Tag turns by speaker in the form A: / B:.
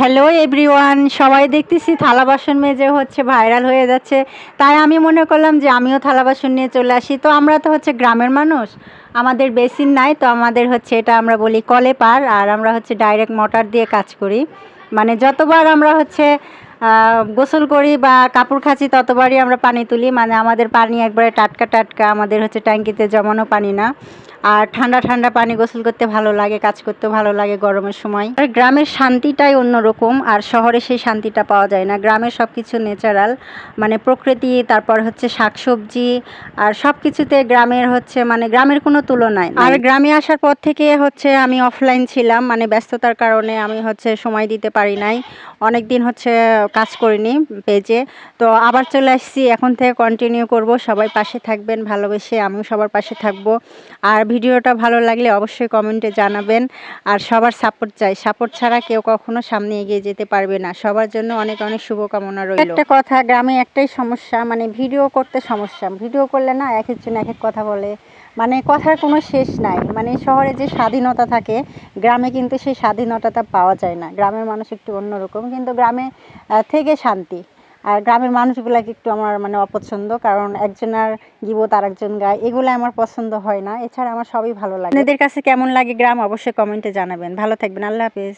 A: Hello everyone, সবাই দেখতেছি থালা বাসন মেজে হচ্ছে ভাইরাল হয়ে যাচ্ছে। তাই আমি মনে করলাম যে আমিও থালা বাসন নিয়ে চলে আসি। তো আমরা তো হচ্ছে গ্রামের মানুষ, আমাদের বেসিন নাই, তো আমাদের হচ্ছে এটা আমরা বলি কলে পার। আর আমরা হচ্ছে ডাইরেক্ট মোটর দিয়ে কাজ করি। মানে যতবার আমরা হচ্ছে গোসল করি বা কাপড় কাচি ততবারই আমরা পানি তুলি। মানে আমাদের পানি একবারে টাটকা টাটকা, আমাদের হচ্ছে ট্যাঙ্কিতে জমানো পানি না। আর ঠান্ডা ঠান্ডা পানি গোসল করতে ভালো লাগে, কাজ করতে ভালো লাগে গরমের সময়। আর গ্রামের শান্তিটাই অন্যরকম, আর শহরে সেই শান্তিটা পাওয়া যায় না। গ্রামের সব কিছু ন্যাচারাল, মানে প্রকৃতি, তারপর হচ্ছে শাকসবজি, আর সব কিছুতে গ্রামের হচ্ছে মানে গ্রামের কোনো তুলনায়। আর গ্রামে আসার পর থেকে হচ্ছে আমি অফলাইন ছিলাম, মানে ব্যস্ততার কারণে আমি হচ্ছে সময় দিতে পারি নাই, অনেক দিন হচ্ছে কাজ করিনি পেজে। তো আবার চলে আসছি, এখন থেকে কন্টিনিউ করব। সবাই পাশে থাকবেন, ভালোবেসে আমিও সবার পাশে থাকবো। আর ভিডিওটা ভালো লাগলে অবশ্যই কমেন্টে জানাবেন। আর সবার সাপোর্ট চাই, সাপোর্ট ছাড়া কেউ কখনো সামনে এগিয়ে যেতে পারবে না। সবার জন্য অনেক অনেক শুভকামনা রইল। একটা কথা, গ্রামে একটাই সমস্যা, মানে ভিডিও করতে সমস্যা। ভিডিও করলে না এক একজন এক এক কথা বলে, মানে কথার কোনো শেষ নাই। মানে শহরে যে স্বাধীনতা থাকে, গ্রামে কিন্তু সেই স্বাধীনতাটা পাওয়া যায় না। গ্রামের মানুষ একটু অন্যরকম, কিন্তু গ্রামে থেকে শান্তি। আর গ্রামের মানুষগুলাকে একটু আমার মানে অপছন্দ, কারণ একজনের গিবত আর একজন গায়, এগুলো আমার পছন্দ হয় না। এছাড়া আমার সবই ভালো লাগে। আপনাদের কাছে কেমন লাগে গ্রাম অবশ্যই কমেন্টে জানাবেন। ভালো থাকবেন, আল্লাহ হাফেজ।